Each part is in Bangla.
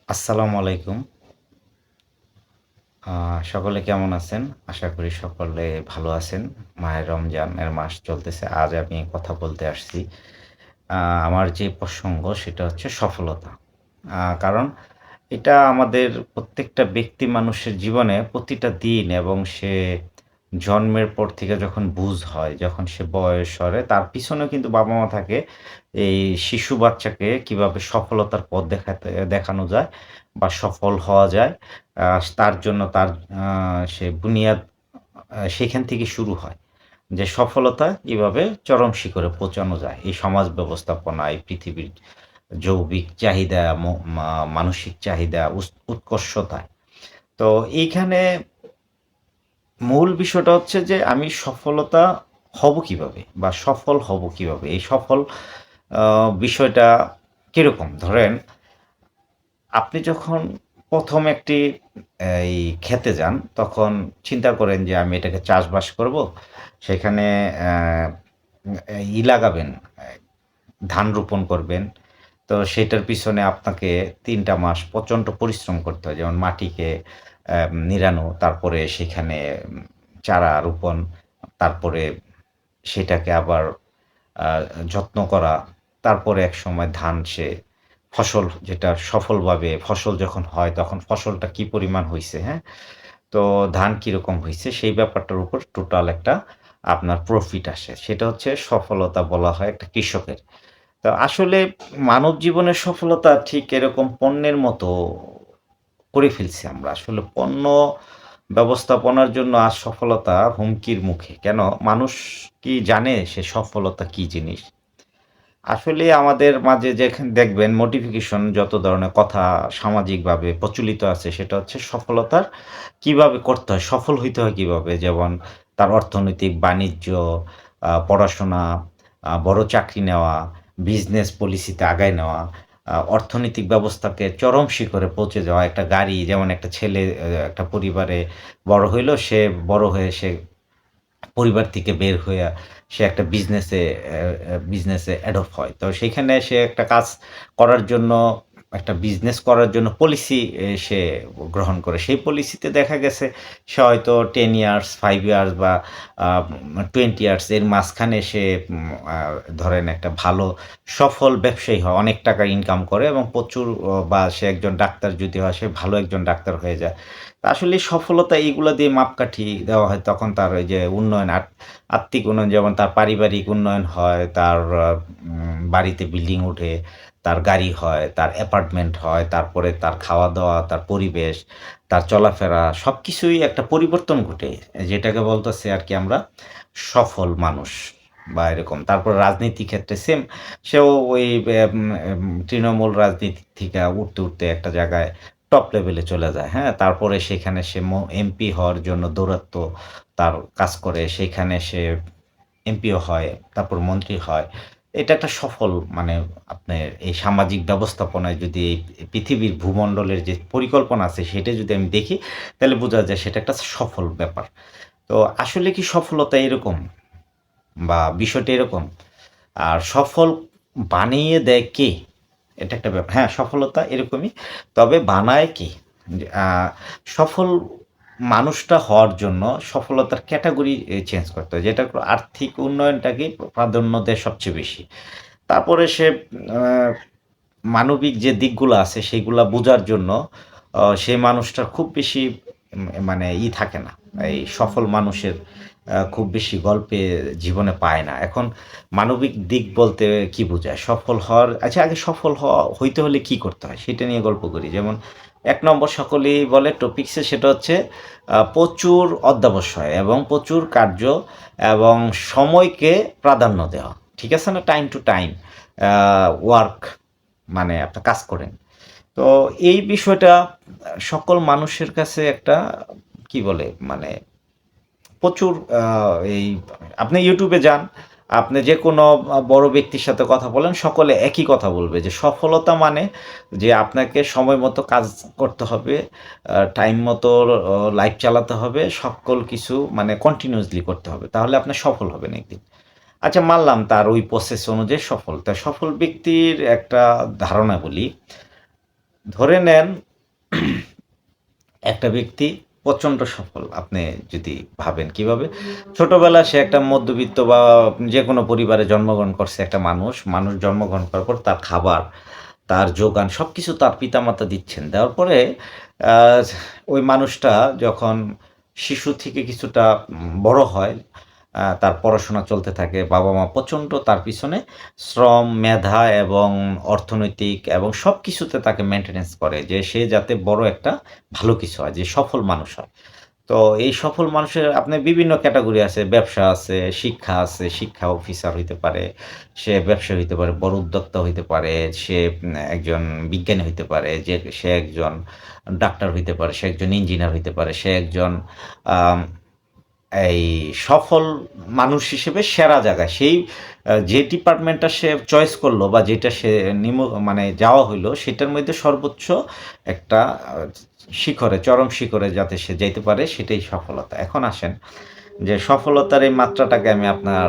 আসসালামু আলাইকুম। সকলে কেমন আছেন? আশা করি সকলে ভালো আছেন। মাহে রমজানের মাস চলতেছে। আজ আমি কথা বলতে আসছি। আ আমার যে প্রসঙ্গ সেটা হচ্ছে সফলতা। কারণ এটা আমাদের প্রত্যেকটা ব্যক্তি মানুষের জীবনে প্রতিটা দিন এবং সে জন্মের পর থেকে যখন বুঝ হয়, যখন সে বয়স সরে তার পিছনেও কিন্তু বাবা-মা থাকে। এই শিশু বাচ্চাকে কিভাবে সফলতার পথ দেখানো যায় বা সফল হওয়া যায়। আ তার জন্য তার আ সে বুনিয়াদ সেখান থেকে শুরু হয়। যে সফলতা কিভাবে চরম শিখরে পৌঁছানো যায়। এই সমাজ ব্যবস্থাপনা, এই পৃথিবীর জৈবিক চাহিদা, মানসিক চাহিদা, উৎকর্ষতায়। তো এইখানে মূল বিষয়টা হচ্ছে যে আমি সফলতা হব কিভাবে? বা সফল হব কিভাবে? এই সফল আ বিষয়টা কিরকম? ধরেন আপনি যখন ১ম একটি এই খেতে যান, তখন চিন্তা করেন যে আমি এটাকে চাষবাস করব। সেখানে অ্যা লাগাবেন, ধান রোপণ করবেন। তো সেটার পিছনে আপনাকে ৩ টা মাস প্রচণ্ড পরিশ্রম করতে হয়। যেমন মাটিকে নিড়ানো, তারপরে সেখানে চারা রোপণ, তারপরে সেটাকে আবার আ যত্ন করা। তারপরে একসময় ধান ফসল যেটা সফলভাবে ফসল যখন হয় তখন ফসলটা কি পরিমাণ হইছে, হ্যাঁ? তো ধান কিরকম হইছে সেই ব্যাপারটার উপর টোটাল একটা আপনার প্রফিট আসে। সেটা হচ্ছে সফলতা বলা হয় একটা কৃষকের। তো আসলে মানব জীবনের সফলতা ঠিক এরকম পণ্যের মতো করে ফেলছি আমরা। আসলে পণ্য ব্যবস্থাপনার জন্য আজ সফলতা হুমকির মুখে। কেন? মানুষ কি জানে সে সফলতা কি জিনিস? আসলে আমাদের মাঝে দেখবেন মোটিফিকেশন যত ধরনের কথা সামাজিকভাবে প্রচলিত আছে সেটা হচ্ছে সফলতার কিভাবে করতে হয়, সফল হইতে হয় কিভাবে? যেমন তার অর্থনৈতিক, বাণিজ্য, পড়াশোনা, বড় চাকরি নেওয়া, বিজনেস পলিসিতে আগায় নেওয়া, অর্থনৈতিক ব্যবস্থাকে চরম শিখরে পৌঁছে যাওয়া। একটা গাড়ি যেমন একটা ছেলে একটা পরিবারে বড় হইল, সে বড় হয়ে সে পরিবার থেকে বের হইয়া সে একটা বিজনেসে অ্যাডপ্ট হয়। তো সেখানে সে একটা কাজ করার জন্য একটা বিজনেস করার জন্য পলিসি সে গ্রহণ করে। সেই পলিসিতে দেখা গেছে সে হয়তো 10 ইয়ার্স, 5 ইয়ার্স বা আ 20 ইয়ার্স এর মাঝখানে সে উম আ ধরেন একটা ভালো সফল ব্যবসায়ী হয়। অনেক টাকা ইনকাম করে এবং প্রচুর বা সে একজন ডাক্তার যদি হয় সে ভালো একজন ডাক্তার হয়ে যায়। আসলে সফলতা এইগুলা দিয়ে মাপকাঠি দেওয়া হয়। তখন তার ওই যে উন্নয়ন আত্মিক উন্নয়ন যেমন তার পারিবারিক উন্নয়ন হয়, তার বাড়িতে বিল্ডিং উঠে, তার গাড়ি হয়, তার অ্যাপার্টমেন্ট হয়, তারপরে তার খাওয়া-দাওয়া, তার পরিবেশ, তার চলাফেরা সবকিছুই একটা পরিবর্তন ঘটে। যেটাকে বলতেছি আরকি আমরা সফল মানুষ বা এরকম। তারপর রাজনীতি ক্ষেত্রে সেম সেও ওই তৃণমূল রাজনীতি থেকে উঠতে একটা জায়গায় টপ লেভেলে চলে যায়, হ্যাঁ? তারপরে সেখানে সে এমপি হওয়ার জন্য দৌরাত্ম্য তার কাজ করে। সেখানে সে এমপিও হয়, তারপর মন্ত্রী হয়। এটা একটা সফল মানে আপনার এই সামাজিক ব্যবস্থাপনায় যদি এই পৃথিবীর ভূমণ্ডলের যে পরিকল্পনা আছে সেটা যদি আমি দেখি, তাহলে বোঝা যায় সেটা একটা সফল ব্যাপার। তো আসলে কি সফলতা এরকম? বা বিষয়টা এরকম? আর সফল বানিয়ে দেয় কে? এটা একটা ব্যাপার। হ্যাঁ, সফলতা এরকমই। তবে বানায় কে? যে সফল মানুষটা হওয়ার জন্য সফলতার ক্যাটেগরি চেঞ্জ করতে হয়। যেটা আর্থিক উন্নয়নটাকেই প্রাধান্য দেয় সবচেয়ে বেশি। তারপরে সে আ মানবিক যে দিকগুলো আছে সেগুলা বোঝার জন্য সেই মানুষটার খুব বেশি মানে থাকে না। এই সফল মানুষের খুব বেশি গল্পে জীবনে পায় না। এখন মানবিক দিক বলতে কি বোঝায়? সফল হওয়ার আচ্ছা আগে সফল হইতে হলে কি করতে হয়? সেটা নিয়ে গল্প করি। যেমন ১ নম্বর সকলেই বলে টপিকসে সেটা হচ্ছে প্রচুর অধ্যবসায় এবং প্রচুর কার্য এবং সময়কে প্রাধান্য দেওয়া। ঠিক আছে না? টাইম টু টাইম ওয়ার্ক মানে আপনি কাজ করেন। তো এই বিষয়টা সকল মানুষের কাছে একটা কি বলে মানে প্রচুর এই আপনি YouTube এ যান, আপনি যেকোনো বড় ব্যক্তির সাথে কথা বলেন, সকলে একই কথা বলবে যে সফলতা মানে যে আপনাকে সময় মতো কাজ করতে হবে, টাইম মতো লাইফ চালাতে হবে, সকল কিছু মানে কন্টিনিউয়াসলি করতে হবে। তাহলে আপনি সফল হবেন একদিন। আচ্ছা মানলাম তার ওই প্রসেস অনুযায়ী সফল। তা সফল ব্যক্তির একটা ধারণা বলি ধরে নেন একটা ব্যক্তি প্রচণ্ড সফল। আপনি যদি ভাবেন কিভাবে? ছোটবেলায় সে একটা মধ্যবিত্ত বা যেকোনো পরিবারে জন্মগ্রহণ করছে একটা মানুষ। মানুষ জন্মগ্রহণ করার পর তার খাবার, তার যোগান সবকিছু তার পিতামাতা দিচ্ছেন। দেওয়ার পরে আ ওই মানুষটা যখন শিশু থেকে কিছুটা বড় হয়, তার পড়াশোনা চলতে থাকে। বাবা-মা প্রচণ্ড তার পিছনে শ্রম, মেধা এবং অর্থনৈতিক এবং সবকিছুতে তাকে মেইনটেন্যান্স করে যে সে যাতে বড় একটা ভালো কিছু হয়, যে সফল মানুষ হয়। তো এই সফল মানুষের আপনার বিভিন্ন ক্যাটেগরি আছে। ব্যবসা আছে, শিক্ষা আছে, শিক্ষা অফিসার হইতে পারে, সে ব্যবসায়ী হইতে পারে, বড় উদ্যোক্তা হইতে পারে, সে একজন বিজ্ঞানী হইতে পারে, সে একজন ডাক্তার হইতে পারে, সে একজন ইঞ্জিনিয়ার হইতে পারে, সে একজন আম এই সফল মানুষ হিসেবে সেরা জায়গায় সেই যে ডিপার্টমেন্টটা সে চয়েস করলো বা যেটা সে মানে যাওয়া হইলো সেটার মধ্যে সর্বোচ্চ একটা শিখরে, চরম শিখরে যাতে সে যাইতে পারে সেটাই সফলতা। এখন আসেন যে সফলতার এই মাত্রাটাকে আমি আপনার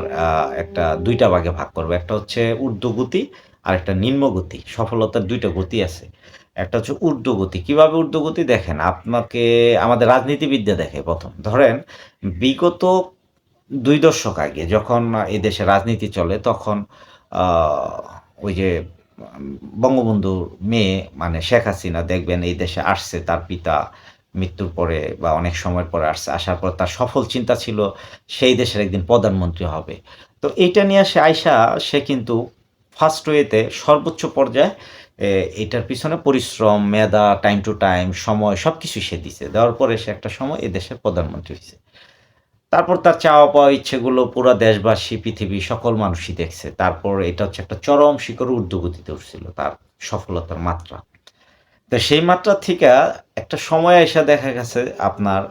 একটা ২ টা ভাগে ভাগ করব। একটা হচ্ছে ঊর্ধ্বগতি আরেকটা নিম্নগতি। সফলতার ২ টা গতি আছে। একটা হচ্ছে ঊর্ধ্বগতি। কিভাবে ঊর্ধ্বগতি দেখেন? আপনাকে আমাদের রাজনীতিবিদরা দেখে ১ম। ধরেন বিগত ২ দশক আগে যখন এদেশে রাজনীতি চলে তখন আ ওই যে বঙ্গবন্ধুর মেয়ে মানে শেখ হাসিনা দেখবেন এই দেশে আসছে তার পিতা মৃত্যুর পরে বা অনেক সময়ের পরে আসছে। আসার পর তার সফল চিন্তা ছিল সেই দেশের একদিন প্রধানমন্ত্রী হবে। তো এইটা নিয়ে সে আইসা সে কিন্তু ফার্স্ট ওয়েতে সর্বোচ্চ পর্যায়ে এটার পিছনে পরিশ্রম, মেধা, টাইম টু টাইম, সময় সবকিছু সে দিছে। দেওয়ার পরে সে একটা সময় এ দেশের প্রধানমন্ত্রী হইছে। তারপর তার চাওয়া পাওয়া ইচ্ছেগুলো পুরা দেশবাসী, পৃথিবী সকল মানুষই দেখছে। তারপর এটা হচ্ছে একটা চরম শিখরে ঊর্ধ্বগতিতে উঠছিল তার সফলতার মাত্রা। তো সেই মাত্রা থিকা একটা সময় আইসা দেখা গেছে আপনার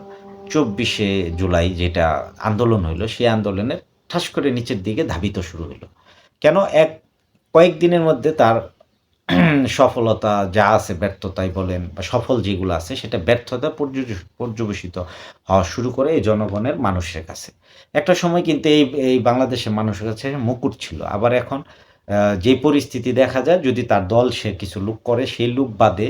২৪শে জুলাই যেটা আন্দোলন হইলো, সেই আন্দোলনের ঠাস করে নিচের দিকে ধাবিত শুরু হইলো। কেন? কয়েকদিনের মধ্যে তার সফলতা যা আছে ব্যর্থতাই বলেন বা সফল যেগুলো আছে সেটা ব্যর্থতা পর্যবেসিত হওয়া শুরু করে এই জনগণের মানুষের কাছে। একটা সময় কিন্তু এই বাংলাদেশের মানুষের কাছে মুকুট ছিল। আবার এখন যে পরিস্থিতি দেখা যায় যদি তার দল সে কিছু লোক করে সেই লোক বাদে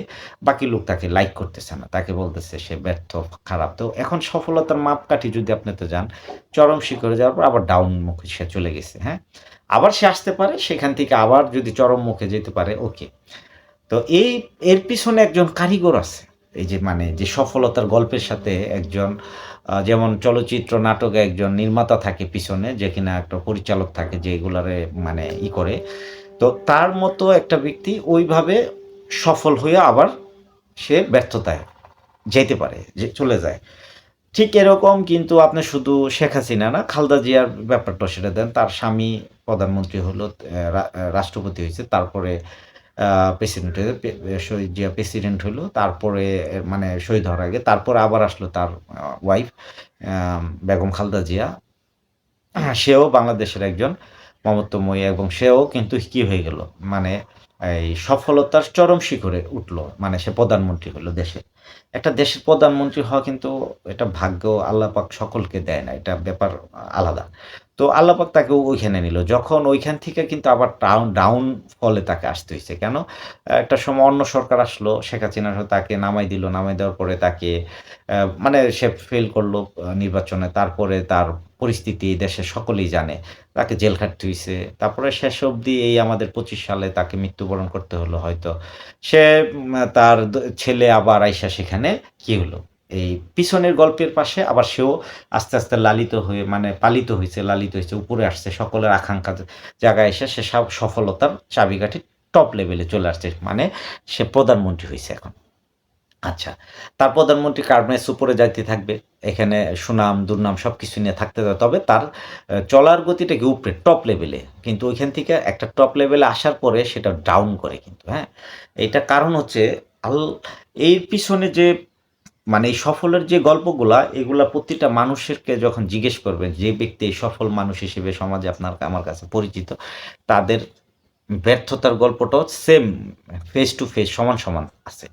বাকি লোক তাকে লাইক করতেছে না। তাকে বলতেছে সে ব্যর্থ, খারাপ। তো এখন সফলতার মাপকাঠি যদি আপনি তো যান, চরম শিখরে যাওয়ার পর আবার ডাউন মুখে সে চলে গেছে, হ্যাঁ? আবার সে আসতে পারে, সেখান থেকে আবার যদি চরম মুখে যেতে পারে, ওকে। তো এর পিছনে একজন কারিগর আছে। এই যে মানে যে সফলতার গল্পের সাথে একজন যেমন চলচ্চিত্র নাটকে একজন নির্মাতা থাকে পিছনে যে কিনা একটা পরিচালক থাকে যে এগুলারে মানে করে। তো তার মতো একটা ব্যক্তি ওইভাবে সফল হইয়া আবার সে ব্যর্থতায় যাইতে পারে, যে চলে যায়। ঠিক এরকম কিন্তু আপনি শুধু শেখ হাসিনা না, খালেদা জিয়ার ব্যাপারটাও সেটা দেন। তার স্বামী প্রধানমন্ত্রী হলো, রাষ্ট্রপতি হইছে। তারপরে আ প্রেসিডেন্ট হয়ে শহীদ জিয়া প্রেসিডেন্ট হইলো। তারপরে মানে শহীদ হওয়ার আগে। তারপরে আবার আসলো তার ওয়াইফ বেগম খালেদা জিয়া। সেও বাংলাদেশের একজন মমত্বময়ী এবং সেও কিন্তু কি হয়ে গেল? মানে এই সফলতার চরম শিখরে উঠলো। মানে সে প্রধানমন্ত্রী হলো দেশের। একটা দেশের প্রধানমন্ত্রী হওয়া কিন্তু এটা ভাগ্য আল্লাহ পাক সকলকে দেয় না। এটা ব্যাপার আলাদা। তো আল্লাহ পাক তাকে ওইখানে নিল। যখন ওইখান থেকে কিন্তু আবার ডাউন ফলে তাকে আসতে হইছে। কেন? একটা সময় অন্য সরকার আসলো। শেখ হাসিনা তাকে নামাই দিল। নামাই দেওয়ার পরে তাকে আ মানে সে ফেল করলো নির্বাচনে। তারপরে তার পরিস্থিতি দেশের সকলেই জানে। তাকে জেল খাটতে হইছে। তারপরে শেষ অবধি এই আমাদের ২৫ সালে তাকে মৃত্যুবরণ করতে হলো হয়তো। সে তার ছেলে আবার আইসা সেখানে কি হলো? এই পিছনের গল্পের পাশে আবার সেও আস্তে, আস্তে লালিত হয়ে মানে পালিত হইছে, লালিত হইছে, উপরে আসছে। সকলের আকাঙ্ক্ষার জায়গায় এসে সে সফলতার চাবিকাঠি টপ লেভেলে চলে আসছে। মানে সে প্রধানমন্ত্রী হইছে এখন। আচ্ছা। তার প্রধানমন্ত্রী কার্নেস উপরে যাইতে থাকবে। এখানে সুনাম, দুর্নাম সবকিছু নিয়ে থাকতে হবে। তবে তার চলার গতিটা কি উপরে টপ লেভেলে। কিন্তু ঐখান থেকে একটা টপ লেভেলে আসার পরে সেটা ডাউন করে কিন্তু, হ্যাঁ? এইটার কারণ হচ্ছে আল এর পিছনে যে মানে এই সফলের যে গল্পগুলা, এগুলা প্রতিটা মানুষেরকে যখন জিজ্ঞেস করবেন, যে ব্যক্তি এই সফল মানুষ হিসেবে সমাজে আমার কাছে পরিচিত, তাদের ব্যর্থতার গল্পটাও সেম ফেস টু ফেস সমান, সমান আছে।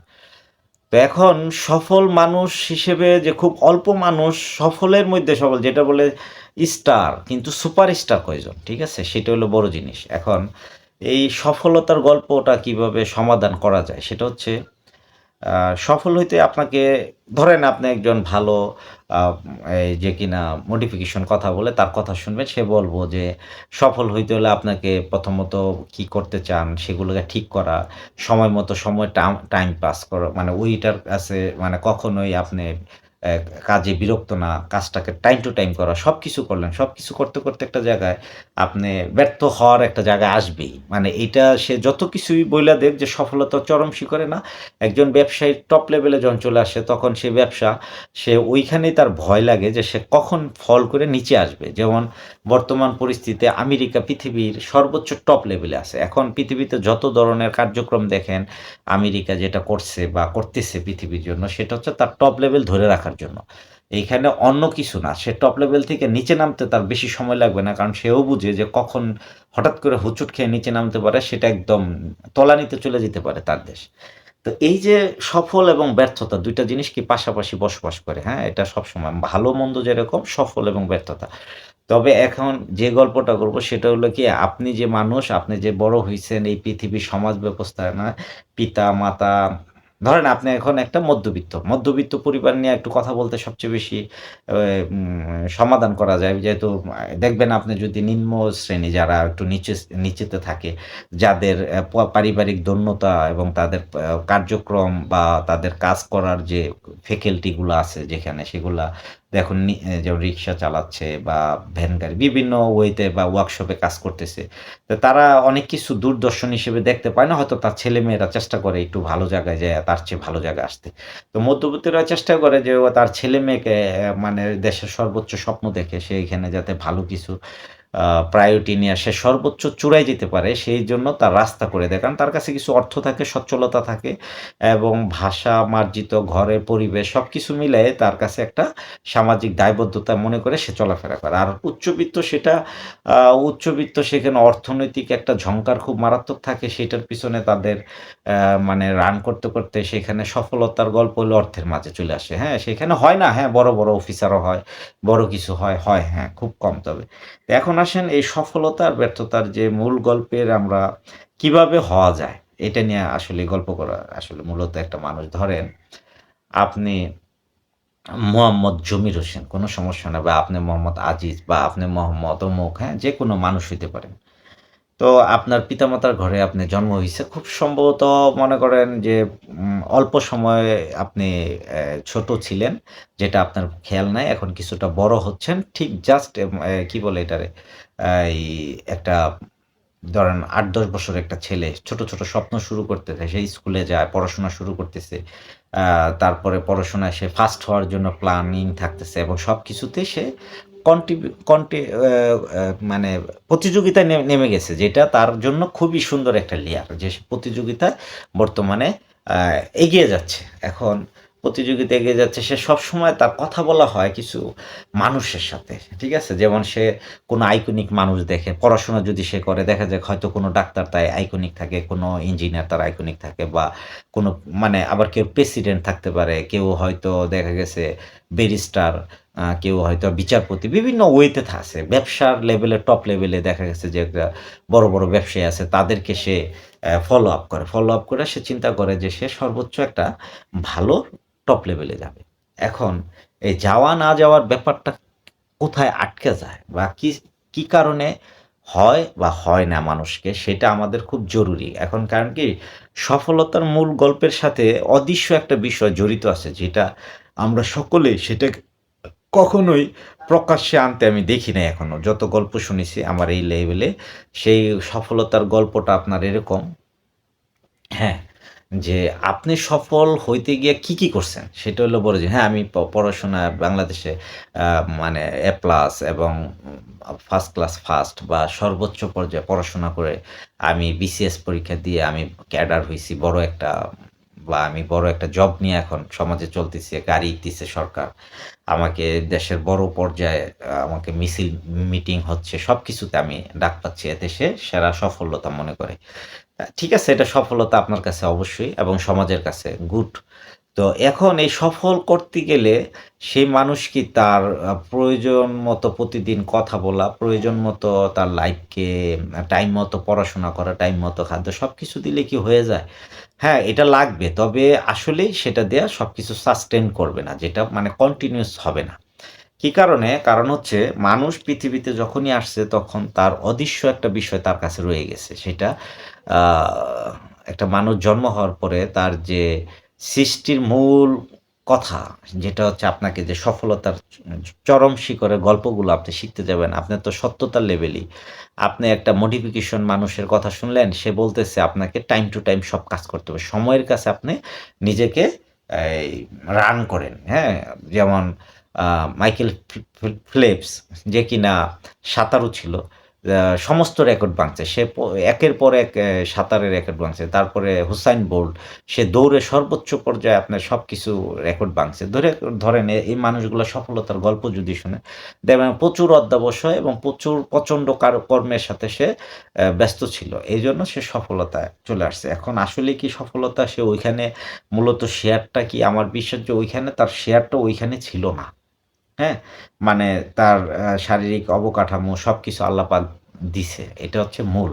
তো এখন সফল মানুষ হিসেবে যে খুব অল্প মানুষ সফলের মধ্যে সফল যেটা বলে স্টার কিন্তু সুপারস্টার কয়জন? ঠিক আছে? সেটা হলো বড় জিনিস। এখন এই সফলতার গল্পটা কিভাবে সমাধান করা যায়? সেটা হচ্ছে আ সফল হইতে আপনাকে ধরেন আপনি একজন ভালো আ এই যে কিনা মোটিভেশন কথা বলে তার কথা শুনবেন। সে বলব যে সফল হইতে হলে আপনাকে প্রথমত কি করতে চান সেগুলোকে ঠিক করা, সময় মতো সময় টাইম পাস করা। মানে ওইটার কাছে মানে কখনোই আপনি অ্যা কাজে বিরক্ত না, কাজটাকে টাইম টু টাইম করা। সবকিছু করলেন। সবকিছু করতে, করতে একটা জায়গায় আপনি ব্যর্থ হওয়ার একটা জায়গায় আসবেই। মানে এইটা সে যত কিছুই বইলা দেক যে সফলতার চরম শিখরে না, একজন ব্যবসায়ী টপ লেভেলে যখন চলে আসে তখন সে ব্যবসা সে ওইখানেই তার ভয় লাগে যে সে কখন ফল করে নিচে আসবে। যেমন বর্তমান পরিস্থিতিতে আমেরিকা পৃথিবীর সর্বোচ্চ টপ লেভেলে আছে। এখন পৃথিবীতে যত ধরনের কার্যক্রম দেখেন, আমেরিকা যেটা করছে বা করতেছে পৃথিবীর জন্য সেটা হচ্ছে তার টপ লেভেল ধরে রাখার জন্য। এইখানে অন্য কিছু না। সে টপ লেভেল থেকে নিচে নামতে তার বেশি সময় লাগবে না। কারণ সেও বুঝে যে কখন হঠাৎ করে হোঁচট খেয়ে নিচে নামতে পারে সেটা একদম তলানিতে চলে যেতে পারে তার দেশ। তো এই যে সফল এবং ব্যর্থতা ২ টা জিনিস কি পাশাপাশি বসবাস করে, হ্যাঁ? এটা সবসময় ভালো-মন্দ যেরকম সফল এবং ব্যর্থতা। তবে এখন যে গল্পটা করব সেটা হলো কি আপনি যে মানুষ, আপনি যে বড় হইছেন এই পৃথিবীর সমাজ ব্যবস্থায় না, পিতা-মাতা ধরেন আপনি এখন একটা মধ্যবিত্ত। মধ্যবিত্ত পরিবার নিয়ে একটু কথা বলতে সবচেয়ে বেশি সমাধান করা যায়। যেহেতু দেখবেন আপনি যদি নিম্ন শ্রেণী যারা একটু নিচেতে থাকে, যাদের পারিবারিক দন্যতা এবং তাদের কার্যক্রম বা তাদের কাজ করার যে ফ্যাকাল্টি গুলা আছে যেখানে সেগুলা এখন যেমন রিক্সা চালাচ্ছে বা ভ্যান গাড়ি বিভিন্ন ওয়েতে বা ওয়ার্কশপে কাজ করতেছে। তো তারা অনেক কিছু দূরদর্শন হিসেবে দেখতে পায় না। হয়তো তার ছেলেমেয়েরা চেষ্টা করে একটু ভালো জায়গায় যাইয়া তার চেয়ে ভালো জায়গায় আসতে। তো মধ্যবিত্তরা চেষ্টা করে যে ও তার ছেলেমেয়েকে মানে দেশের সর্বোচ্চ স্বপ্ন দেখে সে এখানে যাতে ভালো কিছু আ প্রায়োরিটি নিয়ে সে সর্বোচ্চ চূড়ায় যেতে পারে সেইজন্য তার রাস্তা করে দেয়। কারণ তার কাছে কিছু অর্থ থাকে, সচ্ছলতা থাকে এবং ভাষা মার্জিত ঘরের পরিবেশ সবকিছু মিলায়ে তার কাছে একটা সামাজিক দায়বদ্ধতা মনে করে সে চলাফেরা করে। আর উচ্চবিত্ত সেটা আ উচ্চবিত্ত সেখানে অর্থনৈতিক একটা ঝঙ্কার খুব মারাত্মক থাকে। সেটার পিছনে তাদের মানে রান করতে, করতে সেখানে সফলতার গল্প হলো অর্থের মাঝে চলে আসে। হ্যাঁ? সেখানে হয় না, হ্যাঁ, বড়, বড় অফিসারও হয়, বড় কিছু হয়, হয় হ্যাঁ, খুব কম তবে। এখন আসেন এই সফলতা আর ব্যর্থতার যে মূল গল্পের আমরা কিভাবে হওয়া যায়? এটা নিয়ে আসলে গল্প করা আসলে মূলত একটা মানুষ ধরেন আপনি মোহাম্মদ জমির হোসেন, কোনো সমস্যা না বা আপনি মোহাম্মদ আজিজ বা আপনি মোহাম্মদ অমুক, হ্যাঁ? যেকোনো মানুষ হইতে পারেন। তো আপনার পিতামাতার ঘরে আপনি জন্ম হইছে। খুব সম্ভবত মনে করেন যে অল্প সময়ে আপনি ছোট ছিলেন, যেটা আপনার খেয়াল নাই। এখন কিছুটা বড় হচ্ছেন। ঠিক জাস্ট কি বলে এটারে? এই একটা ধরেন ৮-১০ বছরের একটা ছেলে ছোট, ছোট স্বপ্ন শুরু করতেছে। সে স্কুলে যায়, পড়াশোনা শুরু করতেছে। আ তারপরে পড়াশোনায় সে ফার্স্ট হওয়ার জন্য প্ল্যানিং থাকতেছে এবং সবকিছুতেই সে কন্টিবিউ কন্টি অ্যা অ্যা মানে প্রতিযোগিতায় নেমে গেছে। যেটা তার জন্য খুবই সুন্দর একটা লেয়ার। যে সে প্রতিযোগিতায় বর্তমানে আ এগিয়ে যাচ্ছে। এখন প্রতিযোগিতায় এগিয়ে যাচ্ছে সে সবসময় তার কথা বলা হয় কিছু মানুষের সাথে। ঠিক আছে? যেমন সে কোনো আইকনিক মানুষ দেখে, পড়াশোনা যদি সে করে দেখা যায় হয়তো কোনো ডাক্তার তার আইকনিক থাকে, কোনো ইঞ্জিনিয়ার তার আইকনিক থাকে বা কোনো মানে আবার কেউ প্রেসিডেন্ট থাকতে পারে, কেউ হয়তো দেখা গেছে ব্যারিস্টার, কেউ হয়তো বিচারপতি বিভিন্ন ওয়েতে আছে। ব্যবসার লেভেলে টপ লেভেলে দেখা গেছে যে একটা বড়, বড় ব্যবসায়ী আছে তাদেরকে সে ফলো আপ করে। ফলো আপ করে সে চিন্তা করে যে সে সর্বোচ্চ একটা ভালো টপ লেভেলে যাবে। এখন এই যাওয়া না যাওয়ার ব্যাপারটা কোথায় আটকে যায় বা কি কারণে হয় বা হয় না মানুষকে সেটা আমাদের খুব জরুরি। এখন কারণ কি সফলতার মূল গল্পের সাথে অদৃশ্য একটা বিষয় জড়িত আছে যেটা আমরা সকলেই সেটাকে কখনোই প্রকাশ্যে আনতে আমি দেখি নাই এখনো। যত গল্প শুনেছি আমার এই লেভেলে সেই সফলতার গল্পটা আপনার এরকম হ্যাঁ, যে আপনি সফল হইতে গিয়ে কি করছেন? সেটা হলো বড় যে হ্যাঁ, আমি পড়াশোনা বাংলাদেশে আ মানে এ প্লাস এবং ফার্স্ট ক্লাস ফার্স্ট বা সর্বোচ্চ পর্যায়ে পড়াশোনা করে আমি বিসিএস পরীক্ষা দিয়ে আমি ক্যাডার হইছি। বড় একটা বা আমি বড় একটা জব নিয়ে এখন সমাজে চলতেছি। গাড়ি দিছে সরকার। আমাকে দেশের বড় পর্যায়ে আমাকে মিছিল মিটিং হচ্ছে। সবকিছুতে আমি ডাক পাচ্ছি। এতে সে সেরা সফলতা মনে করে। ঠিক আছে, এটা সফলতা আপনার কাছে অবশ্যই এবং সমাজের কাছে গুড। তো এখন এই সফল করতে গেলে সেই মানুষ কি তার প্রয়োজন মতো প্রতিদিন কথা বলা, প্রয়োজন মতো তার লাইফকে টাইম মতো পড়াশোনা করা, টাইম মতো খাদ্য সবকিছু দিলে কি হয়ে যায়? হ্যাঁ, এটা লাগবে। তবে আসলেই সেটা দেয়া সবকিছু সাস্টেইন করবে না। যেটা মানে কন্টিনিউয়াস হবে না। কি কারণে? কারণ হচ্ছে মানুষ পৃথিবীতে যখনই আসছে তখন তার অদৃশ্য একটা বিষয় তার কাছে রয়ে গেছে। সেটা আ একটা মানুষ জন্ম হওয়ার পরে তার যে সৃষ্টির মূল কথা যেটা হচ্ছে আপনাকে যে সফলতার চরম শিখরের গল্পগুলো আপনি শিখতে যাবেন, আপনার তো সত্যতার লেভেলই। আপনি একটা মোটিফিকেশন মানুষের কথা শুনলেন, সে বলতেছে আপনাকে টাইম টু টাইম সব কাজ করতে হবে। সময়ের কাছে আপনি নিজেকে এই রান করেন, হ্যাঁ? যেমন আ মাইকেল ফেল্পস যে কিনা সাঁতারু ছিল। সমস্ত রেকর্ড ভাঙছে। সে একের পর এক সাঁতারের রেকর্ড ভাঙছে। তারপরে হুসাইন বোল্ট সে দৌড়ে সর্বোচ্চ পর্যায়ে আপনার সবকিছু রেকর্ড ভাঙছে। ধরেন এই মানুষগুলা সফলতার গল্প যদি শুনেন, দেখবেন প্রচুর অধ্যবসায় এবং প্রচুর প্রচণ্ড কর্মের সাথে সে ব্যস্ত ছিল। এইজন্য সে সফলতায় চলে আসছে। এখন আসলে কি সফলতা সে ওইখানে মূলত শেয়ারটা কি আমার বিশ্বাস যে ওইখানে তার শেয়ারটা ওইখানে ছিল না। হ্যাঁ? মানে তার শারীরিক অবকাঠামো সবকিছু আল্লাহ পাক দিছে। এটা হচ্ছে মূল।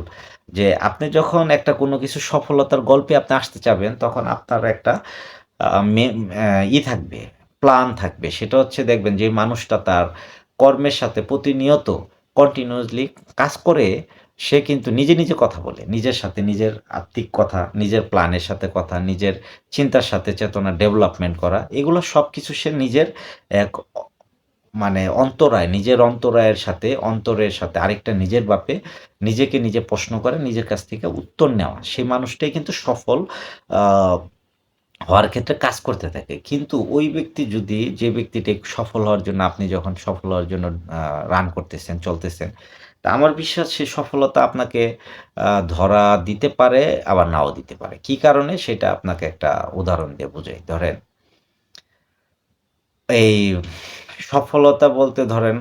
যে আপনি যখন একটা কোনো কিছু সফলতার গল্পে আপনি আসতে চাবেন, তখন আপনার একটা আ মে থাকবে, প্ল্যান থাকবে। সেটা হচ্ছে দেখবেন যে মানুষটা তার কর্মের সাথে প্রতিনিয়ত কন্টিনিউয়াসলি কাজ করে, সে কিন্তু নিজে কথা বলে। নিজের সাথে নিজের আত্মিক কথা, নিজের প্ল্যানের সাথে কথা, নিজের চিন্তার সাথে চেতনা ডেভেলপমেন্ট করা। এগুলো সবকিছু সে নিজের এক মানে নিজের অন্তরায়ের সাথে অন্তরের সাথে আরেকটা নিজের বাপে নিজেকে নিজে প্রশ্ন করে নিজের কাছ থেকে উত্তর নেওয়া। সেই মানুষটাই কিন্তু সফল আ হওয়ার ক্ষেত্রে কাজ করতে থাকে। কিন্তু ওই ব্যক্তি যদি যে ব্যক্তিটি সফল হওয়ার জন্য আপনি যখন সফল হওয়ার জন্য আ রান করতেছেন, চলতেছেন। তা আমার বিশ্বাস সে সফলতা আপনাকে ধরা দিতে পারে আবার নাও দিতে পারে। কি কারণে সেটা আপনাকে একটা উদাহরণ দিয়ে বুঝাই। ধরেন এই সফলতা বলতে ধরেন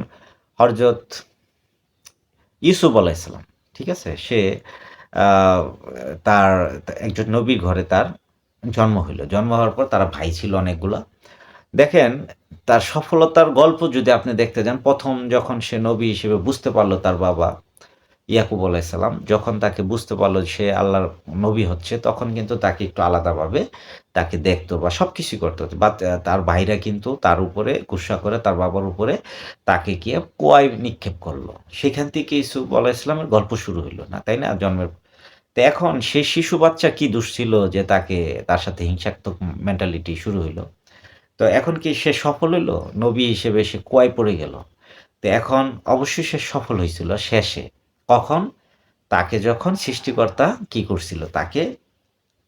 হযরত ইউসুফ আলাইহিসসালাম, ঠিক আছে? সে আ তার একজন নবীর ঘরে তার জন্ম হইল। জন্ম হওয়ার পর তার ভাই ছিল অনেকগুলা। দেখেন তার সফলতার গল্প যদি আপনি দেখতে যান, ১ম যখন সে নবী হিসেবে বুঝতে পারল তার বাবা ইয়াকুব আলাইহিসসালাম যখন তাকে বুঝতে পারল সে আল্লাহর নবী হচ্ছে, তখন কিন্তু তাকে একটু আলাদাভাবে তাকে দেখতো বা সবকিছুই করতে হতো। বাট তার ভাইরা কিন্তু তার উপরে গুস্সা করে তার বাবার উপরে তাকে গিয়ে কুয়ায় নিক্ষেপ করল। সেখান থেকে ইউসুফ আলাইহিসসালামের গল্প শুরু হইল না, তাই না? জন্মের তো এখন সেই শিশু বাচ্চা কি দোষ ছিল যে তার সাথে হিংসাত্মক মেন্টালিটি শুরু হইল। তো এখন কি সে সফল হইল? নবী হিসেবে সে কুয়ায় পড়ে গেল। তো এখন অবশ্যই সে সফল হইছিল শেষে। কখন? তাকে যখন সৃষ্টিকর্তা কি করছিল? তাকে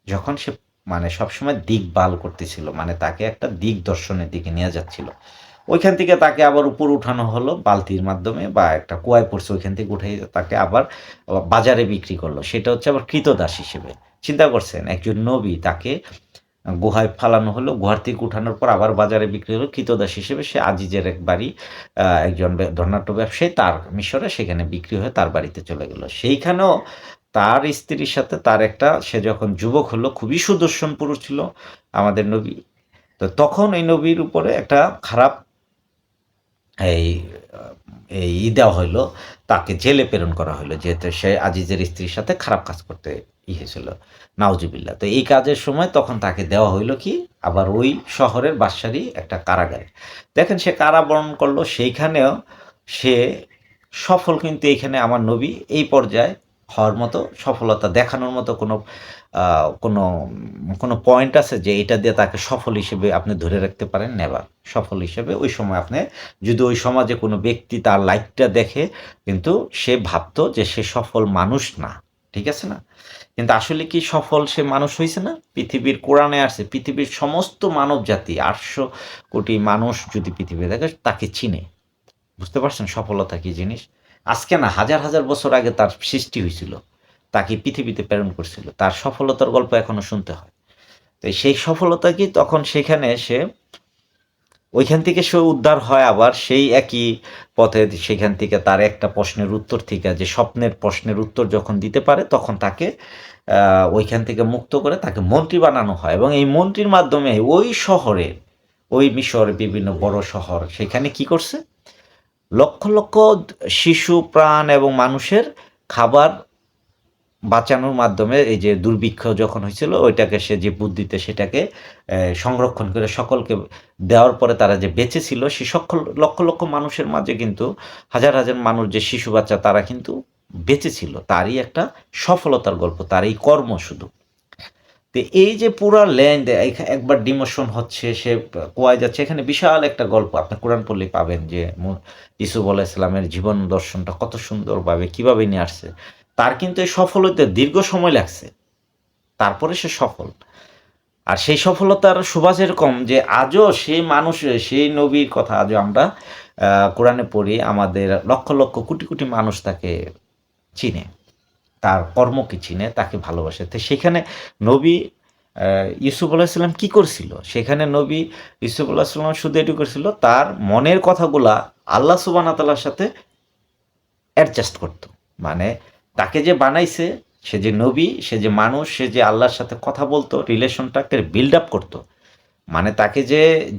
যখন সে মানে সবসময় দিকবাল করতেছিল। মানে তাকে একটা দিগদর্শনের দিকে নিয়ে যাচ্ছিল। ওইখান থেকে তাকে আবার উপরে উঠানো হলো বালতির মাধ্যমে বা একটা কুয়ায় পড়ছে ওইখান থেকে উঠাই তাকে আবার বাজারে বিক্রি করলো। সেটা হচ্ছে আবার ক্রীতদাস হিসেবে। চিন্তা করছেন? একজন নবী তাকে গুহায় ফালানো হলো। গুহার থেকে উঠানোর পর আবার বাজারে বিক্রি হলো। ক্রীতদাস হিসেবে সে আজিজের এক বাড়ি একজন ধনাঢ্য ব্যবসায়ী তার মিশরে সেখানে বিক্রি হয়ে তার বাড়িতে চলে গেল। সেইখানেও তার স্ত্রীর সাথে তার একটা সে যখন যুবক হলো, খুবই সুদর্শন পুরুষ ছিল আমাদের নবী। তো তখন এই নবীর উপরে একটা খারাপ এই আ দেওয়া হইলো, তাকে জেলে প্রেরণ করা হইলো। যেহেতু সে আজিজের স্ত্রীর সাথে খারাপ কাজ করতে হয়েছিল। নাউজুবিল্লাহ। তো এই কাজের সময় তখন তাকে দেওয়া হইল কি? আবার ওই শহরের বাদশারই একটা কারাগারে। দেখেন সে কারাবরণ করলো সেইখানেও সে সফল কিন্তু এইখানে আমার নবী এই পর্যায়ে হওয়ার মতো সফলতা দেখানোর মতো আ কোনো কোনো পয়েন্ট আছে যে এটা দিয়ে তাকে সফল হিসেবে আপনি ধরে রাখতে পারেন? নেভার। সফল হিসেবে ওই সময় আপনি যদি ওই সমাজে কোনো ব্যক্তি তার লাইফটা দেখে কিন্তু সে ভাবতো যে সে সফল মানুষ না। ঠিক আছে না? কিন্তু আসলে কি সফল সে মানুষ হইছে না? পৃথিবীর কোরআনে আছে পৃথিবীর সমস্ত মানবজাতি ৮০০ কোটি মানুষ যদি পৃথিবীতে থাকে তাকে চিনে। বুঝতে পারছেন সফলতা কি জিনিস? আজকে না হাজার বছর আগে তার সৃষ্টি হইছিল। তাকে পৃথিবীতে প্রেরণ করছিল। তার সফলতার গল্প এখনো শুনতে হয়। তো সেই সফলতা কি তখন সেখানে সে ওইখান থেকে সে উদ্ধার হয় আবার সেই একই পথে সেখান থেকে তার একটা প্রশ্নের উত্তর থেকে যে স্বপ্নের প্রশ্নের উত্তর যখন দিতে পারে তখন তাকে ওইখান থেকে মুক্ত করে তাকে মন্ত্রী বানানো হয় এবং এই মন্ত্রীর মাধ্যমে ওই শহরে ওই মিশরের বিভিন্ন বড় শহর সেখানে কি করছে লক্ষ লক্ষ শিশু প্রাণ এবং মানুষের খাবার বাঁচানোর মাধ্যমে এই যে দুর্ভিক্ষ যখন হয়েছিল ওইটাকে সে যে বুদ্ধিতে সেটাকে সংরক্ষণ করে সকলকে দেওয়ার পরে তারা যে বেঁচে ছিল সে সকল লক্ষ লক্ষ মানুষের মাঝে কিন্তু হাজার হাজার মানুষ যে শিশু বাচ্চা তারা কিন্তু বেঁচে ছিল তারই একটা সফলতার গল্প তার এই কর্ম শুধু তো এই যে পুরা ল্যান্ড একবার ডিমোশন হচ্ছে সে কোয়ায় যাচ্ছে এখানে বিশাল একটা গল্প আপনি কোরআন পড়লেই পাবেন যে ইসুফ আলাহ ইসলামের জীবন দর্শনটা কত সুন্দরভাবে কিভাবে নিয়ে আসছে তার কিন্তু এই সফল হইতে দীর্ঘ সময় লাগছে তারপরে সে সফল আর সেই সফলতার সুবাস এরকম যে আজও সেই মানুষ সেই নবীর কথা আজও আমরা কোরআনে পড়ি আমাদের লক্ষ লক্ষ কোটি কোটি মানুষ তাকে চিনে তার কর্মকে চিনে তাকে ভালোবাসে তো সেখানে নবী ইউসুফ আলাহিসাল্লাম কী করছিল সেখানে নবী ইউসুফ আলাহিসাল্লাম শুধু এটু করছিল তার মনের কথাগুলা আল্লাহ সুবহানাহু ওয়া তাআলার সাথে অ্যাডজাস্ট করতো মানে তাকে যে বানাইছে সে যে নবী সে যে মানুষ সে যে আল্লাহর সাথে কথা বলতো রিলেশনটাকে বিল্ড আপ করতো মানে তাকে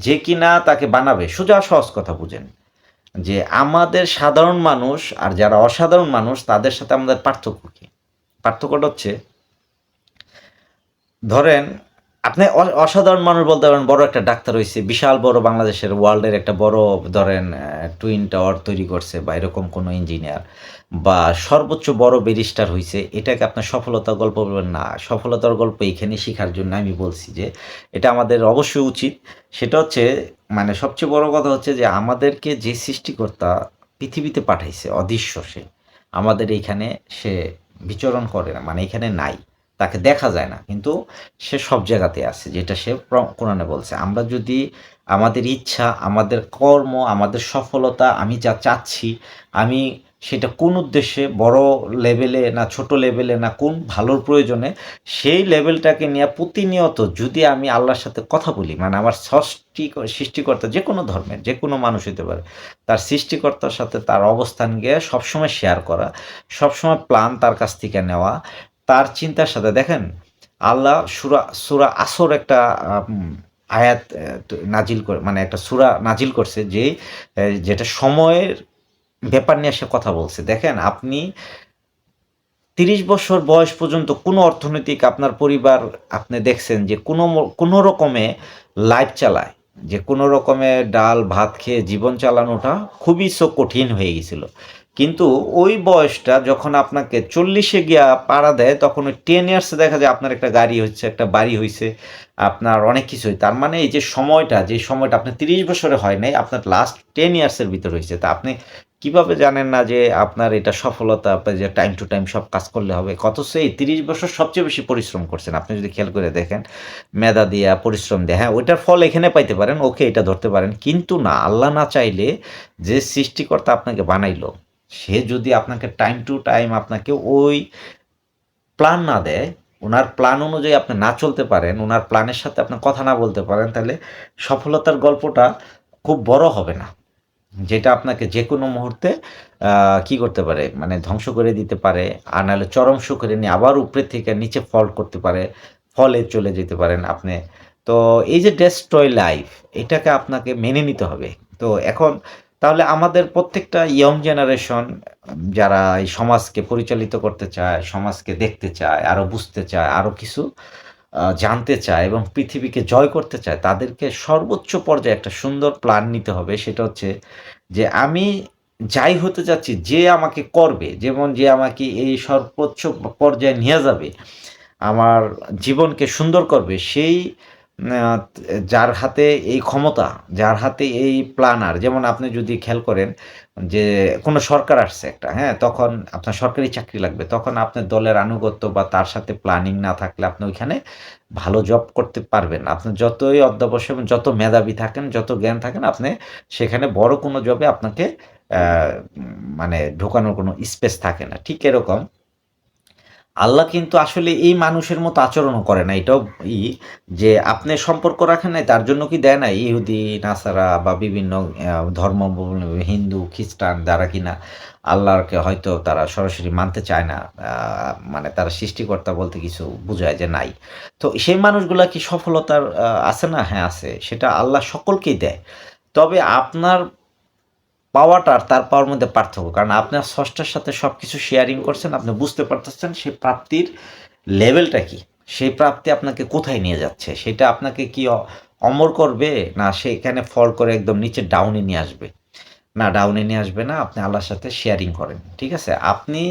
যে কিনা তাকে বানাবে সোজা সহজ কথা বুঝেন যে আমাদের সাধারণ মানুষ আর যারা অসাধারণ মানুষ তাদের সাথে আমাদের পার্থক্য কী পার্থক্যটা হচ্ছে ধরেন আপনি অসাধারণ মানুষ বলতে পারেন বড় একটা ডাক্তার হয়েছে বিশাল বড় বাংলাদেশের ওয়ার্ল্ডের একটা বড় ধরেন টুইন টাওয়ার তৈরি করছে বা এরকম কোনো ইঞ্জিনিয়ার বা সর্বোচ্চ বড় ব্যারিস্টার হয়েছে এটাকে আপনার সফলতার গল্প বলবেন না সফলতার গল্প এইখানে শেখার জন্য আমি বলছি যে এটা আমাদের অবশ্যই উচিত সেটা হচ্ছে মানে সবচেয়ে বড় কথা হচ্ছে যে আমাদেরকে যে সৃষ্টিকর্তা পৃথিবীতে পাঠাইছে অদৃশ্য সে আমাদের এইখানে সে বিচরণ করে না মানে এখানে নাই তাকে দেখা যায় না কিন্তু সে সব জায়গাতে আছে যেটা সে কোরআনে বলছে আমরা যদি আমাদের ইচ্ছা আমাদের কর্ম আমাদের সফলতা আমি যা চাচ্ছি আমি সেটা কোন উদ্দেশ্যে বড় লেভেলে না ছোট লেভেলে না কোন ভালোর প্রয়োজনে সেই লেভেলটাকে নিয়ে প্রতিনিয়ত যদি আমি আল্লাহর সাথে কথা বলি মানে আমার সৃষ্টিকর্তা যে কোনো ধর্মের যে কোনো মানুষ হতে পারে তার সৃষ্টিকর্তার সাথে তার অবস্থান গিয়ে সবসময় শেয়ার করা সবসময় প্ল্যান তার কাছ থেকে নেওয়া তার চিন্তার সাথে দেখেন আল্লাহ সূরা আসর একটা আয়াত নাজিল করে মানে একটা সূরা নাজিল করছে যে যেটা সময়ের ব্যাপার নিয়ে সে কথা বলছে দেখেন আপনি ৩০ বছর বয়স পর্যন্ত কোনো অর্থনৈতিক আপনার পরিবার আপনি দেখছেন যে কোনো রকমে লাইফ চালায় যে কোনো রকমে ডাল ভাত খেয়ে জীবন চালানোটা খুবই কঠিন হয়ে গেছিল কিন্তু ওই বয়সটা যখন আপনাকে 40-এ গিয়া পাড়া দেয় তখন ওই 10 ইয়ার্সে দেখা যায় আপনার একটা গাড়ি হচ্ছে একটা বাড়ি হয়েছে আপনার অনেক কিছুই তার মানে এই যে সময়টা আপনার 30 বছরে হয় নাই আপনার লাস্ট 10 ইয়ার্সের ভিতর হয়েছে তা আপনি কিভাবে জানেন না যে আপনার এটা সফলতা আপনার যে টাইম টু টাইম সব কাজ করলে হবে অথচ এই 30 বছর সবচেয়ে বেশি পরিশ্রম করছেন আপনি যদি খেয়াল করে দেখেন মেধা দিয়া পরিশ্রম দিয়ে হ্যাঁ ওইটার ফল এখানে পাইতে পারেন ওকে এটা ধরতে পারেন কিন্তু না আল্লাহ না চাইলে যে সৃষ্টিকর্তা আপনাকে বানাইলো সে যদি আপনাকে টাইম টু টাইম আপনাকে ওই প্ল্যান না দেয় ওনার প্ল্যান অনুযায়ী আপনি না চলতে পারেন ওনার প্ল্যানের সাথে আপনি কথা না বলতে পারেন তাহলে সফলতার গল্পটা খুব বড় হবে না যেটা আপনাকে যে কোনো মুহূর্তে কি করতে পারে মানে ধ্বংস করে দিতে পারে আর নাহলে চরম সুখে নিয়ে আবার উপরের থেকে নিচে ফল করতে পারে ফলে চলে যেতে পারেন আপনি তো এই যে ডেস্ট্রয় লাইফ এটাকে আপনাকে মেনে নিতে হবে তো এখন তাহলে আমাদের প্রত্যেকটা ইয়ং জেনারেশন যারা এই সমাজকে পরিচালিত করতে চায় সমাজকে দেখতে চায় আরও বুঝতে চায় আরও কিছু জানতে চায় এবং পৃথিবীকে জয় করতে চায় তাদেরকে সর্বোচ্চ পর্যায়ে একটা সুন্দর প্ল্যান নিতে হবে সেটা হচ্ছে যে আমি যাই হতে যাচ্ছি যে আমাকে করবে যেমন যে আমাকে এই সর্বোচ্চ পর্যায়ে নিয়ে যাবে আমার জীবনকে সুন্দর করবে সেই যার হাতে এই ক্ষমতা যার হাতে এই প্ল্যানার যেমন আপনি যদি খেয়াল করেন যে কোনো সরকার আসছে একটা হ্যাঁ তখন আপনার সরকারি চাকরি লাগবে তখন আপনার দলের আনুগত্য বা তার সাথে প্ল্যানিং না থাকলে আপনি ওইখানে ভালো জব করতে পারবেন আপনি যতই অধ্যবসায় এবং যত মেধাবী থাকেন যত জ্ঞান থাকেন আপনি সেখানে বড় কোনো জবে আপনাকে মানে ঢোকানোর কোনো স্পেস থাকে না ঠিক এরকম আল্লাহ কিন্তু আসলে এই মানুষের মতো আচরণও করে না। এটাও যে আপনি সম্পর্ক রাখেন নাই তার জন্য কি দেয় না? ইহুদি, নাসারা বা বিভিন্ন ধর্মাবলম্বী হিন্দু, খ্রিস্টান যারা কিনা আল্লাহকে হয়তো তারা সরাসরি মানতে চায় না। আ মানে তারা সৃষ্টিকর্তা বলতে কিছু বুঝায় যে নাই। তো সেই মানুষগুলা কি সফলতার আছে না? হ্যাঁ, আছে। সেটা আল্লাহ সকলকেই দেয়। তবে আপনার পাওয়াটা আর তার পাওয়ার মধ্যে পার্থক্য। কারণ আপনার স্রষ্টার সাথে সবকিছু শেয়ারিং করছেন, আপনি বুঝতে পারতেছেন সেই প্রাপ্তির লেভেলটা কি? সেই প্রাপ্তি আপনাকে কোথায় নিয়ে যাচ্ছে? সেটা আপনাকে কি অমর করবে? না সেখানে ফল করে একদম নিচে ডাউনে নিয়ে আসবে? না ডাউনে নিয়ে আসবে না। আপনি আল্লাহর সাথে শেয়ারিং করেন। ঠিক আছে? আপনি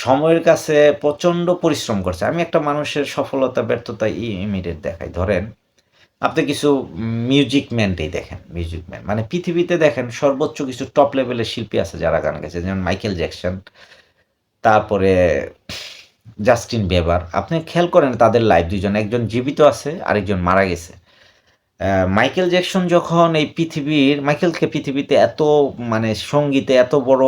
সময়ের কাছে প্রচন্ড পরিশ্রম করছেন। আমি একটা মানুষের সফলতা ব্যর্থতা ইমিডিয়েট দেখাই। ধরেন আপনি কিছু মিউজিক ম্যানকেই দেখেন, মিউজিক ম্যান। মানে পৃথিবীতে দেখেন সর্বোচ্চ কিছু টপ লেভেলের শিল্পী আছে যারা গান গেছে। যেমন মাইকেল জ্যাকসন, তারপরে জাস্টিন বিবার। আপনি খেয়াল করেন তাদের লাইভ ২ জন। একজন জীবিত আছে, আরেকজন মারা গেছে। মাইকেল জ্যাকসন যখন এই মাইকেলকে পৃথিবীতে এত মানে সঙ্গীতে এত বড়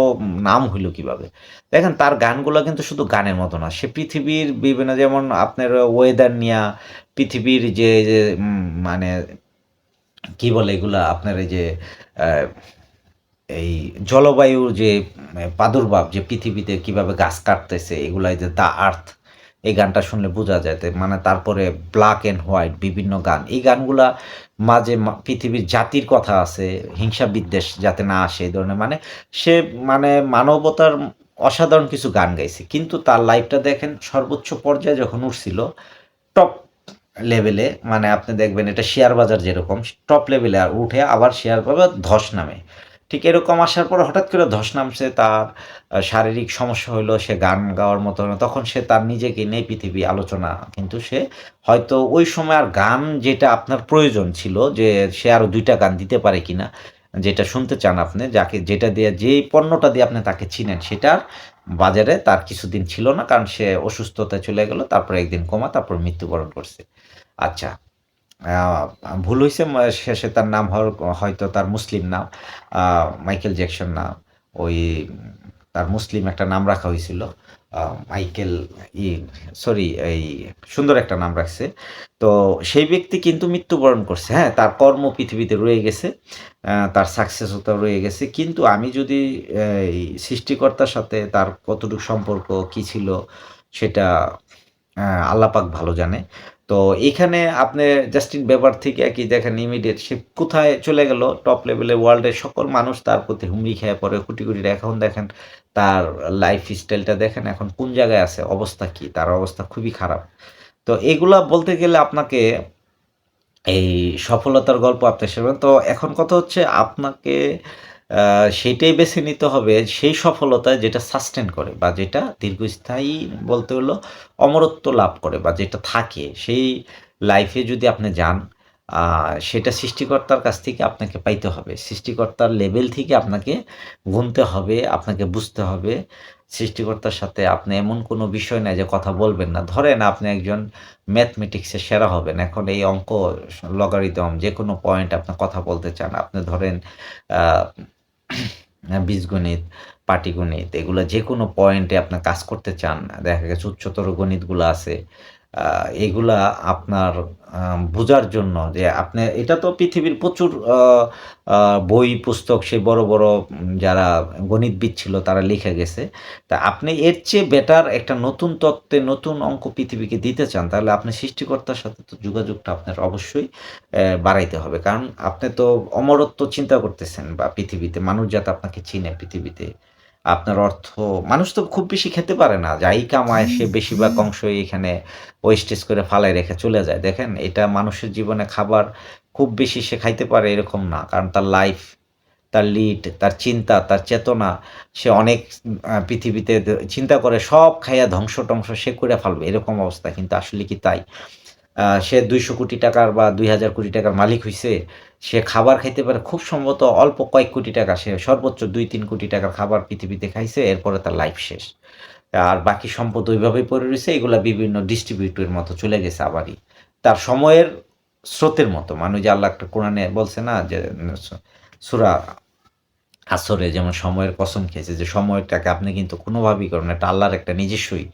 নাম হইল কিভাবে? দেখেন তার গানগুলা কিন্তু শুধু গানের মতো না। সে পৃথিবীর বিভিন্ন যেমন আপনার ওয়েদার নিয়া পৃথিবীর যে মানে কি বলে এগুলা আপনার এই যে আ এই জলবায়ুর যে প্রাদুর্ভাব যে পৃথিবীতে কিভাবে গাছ কাটতেছে এগুলা এই যে 'দ্য আর্থ' এই গানটা শুনলে বোঝা যায়। মানে তারপরে 'ব্লাক অ্যান্ড হোয়াইট' বিভিন্ন গান। এই গানগুলা মাঝে পৃথিবীর জাতির কথা আছে, হিংসা বিদ্বেষ যাতে না আসে এই ধরনের সে মানে মানবতার অসাধারণ কিছু গান গাইছে। কিন্তু তার লাইফটা দেখেন সর্বোচ্চ পর্যায়ে যখন উঠছিল টপ লেভেলে মানে আপনি দেখবেন এটা শেয়ার বাজার যেরকম টপ লেভেলে উঠে আবার শেয়ার বাজার ধস নামে। ঠিক এরকম আসার পর হঠাৎ করে ধস নামছে তার শারীরিক সমস্যা হইলো, সে গান গাওয়ার মতো হলো। তখন সে তার নিজেকে নিয়ে পৃথিবী আলোচনা কিন্তু সে হয়তো ওই সময় আর গান যেটা আপনার প্রয়োজন ছিল যে সে আরো ২ টা গান দিতে পারে কিনা, যেটা শুনতে চান আপনি, যেটা দিয়ে যেই পণ্যটা দিয়ে আপনি তাকে চিনেন সেটা আর বাজারে তার কিছুদিন ছিল না। কারণ সে অসুস্থতায় চলে গেল। তারপরে একদিন কোমা, তারপর মৃত্যুবরণ করছে। আচ্ছা, আ ভুল হইছে শেষে তার নাম হয়তো তার মুসলিম নাম। আ মাইকেল জ্যাকসন না। ওই তার মুসলিম একটা নাম রাখা হইছিল। আ মাইকেল ই সরি এই সুন্দর একটা নাম রাখছে। তো সেই ব্যক্তি কিন্তু মৃত্যুবরণ করছে। হ্যাঁ? তার কর্ম পৃথিবীতে রয়ে গেছে। তার সাকসেসও তো রয়ে গেছে। কিন্তু আমি যদি এই সৃষ্টিকর্তার সাথে তার কতটুকু সম্পর্ক কি ছিল সেটা আল্লাহ পাক ভালো জানে। তো এখানে আপনি জাস্টিন বিবার থেকে কি দেখেন ইমিডিয়েট সে কোথায় চলে গেল টপ লেভেলে ওয়ার্ল্ডের সকল মানুষ তার প্রতি হুমড়ি খেয়ে পড়ে কোটি, কোটি টাকা। এখন দেখেন তার লাইফ স্টাইলটা দেখেন এখন কোন জায়গায় আছে, অবস্থা কি? তার অবস্থা খুবই খারাপ। তো এগুলা বলতে গেলে আপনাকে এই সফলতার গল্প আপনি শুনবেন। তো এখন কথা হচ্ছে আপনাকে আ সেইটাই বেছে নিতে হবে সেই সফলতা যেটা সাস্টেইন করে বা যেটা দীর্ঘস্থায়ী বলতে হলো অমরত্ব লাভ করে বা যেটা থাকে সেই লাইফে যদি আপনি যান আ সেটা সৃষ্টিকর্তার কাছ থেকে আপনাকে পাইতে হবে। সৃষ্টিকর্তার লেভেল থেকে আপনাকে গুনতে হবে, আপনাকে বুঝতে হবে। সৃষ্টিকর্তার সাথে আপনি এমন কোনো বিষয় নাই যে কথা বলবেন না। ধরেন আপনি একজন ম্যাথমেটিক্সে সেরা হবেন। এখন এই অঙ্ক, লগারিদম যেকোনো পয়েন্ট আপনার কথা বলতে চান। আপনি ধরেন আ বীজগণিত, পাটিগণিত এগুলা যেকোনো পয়েন্টে আপনার কাজ করতে চান। দেখা গেছে উচ্চতর গণিতগুলা আছে। আ এগুলা আপনার আ বুঝার জন্য যে আপনি এটা তো পৃথিবীর প্রচুর আ আ বই পুস্তক সেই বড়, বড় যারা গণিতবিদ ছিল তারা লিখে গেছে। তা আপনি এর চেয়ে বেটার একটা নতুন তত্ত্বে নতুন অঙ্ক পৃথিবীকে দিতে চান, তাহলে আপনি সৃষ্টিকর্তার সাথে তো যোগাযোগটা আপনার অবশ্যই বাড়াইতে হবে। কারণ আপনি তো অমরত্ব চিন্তা করতেছেন বা পৃথিবীতে মানুষ যাতে আপনাকে চিনে পৃথিবীতে। আপনার অর্থ মানুষ তো খুব বেশি খেতে পারে না। যাই কামায় সে বেশিরভাগ অংশই এখানে ওয়েস্টেজ করে ফালায় রেখে চলে যায়। দেখেন এটা মানুষের জীবনে খাবার খুব বেশি সে খাইতে পারে এরকম না। কারণ তার লাইফ, তার লিড, তার চিন্তা, তার চেতনা সে অনেক পৃথিবীতে চিন্তা করে সব খাইয়া ধ্বংস-টংস সে কইরা ফালবে এরকম অবস্থা। কিন্তু আসলে কি তাই? সে ২০০ কোটি টাকার বা ২,০০০ কোটি টাকার মালিক হইছে। সে খাবার খাইতে পারে খুব সম্ভবত অল্প কয়েক কোটি টাকা। সে সর্বোচ্চ ২-৩ কোটি টাকার খাবার পৃথিবীতে খাইছে। এরপরে তার লাইফ শেষ। আর বাকি সম্পদ ওইভাবেই পড়ে রইছে। এগুলা বিভিন্ন ডিস্ট্রিবিউটর মতো চলে গেছে আবারই। তার সময়ের স্রোতের মতো। মানে ওই যে আল্লাহ একটা কোরআনে বলছে না যে সূরা আসরে যেমন সময়ের কসম খেয়েছে যে সময়টাকে আপনি কিন্তু কোনোভাবেই করবেন না। এটা আল্লাহর একটা নিজস্বই।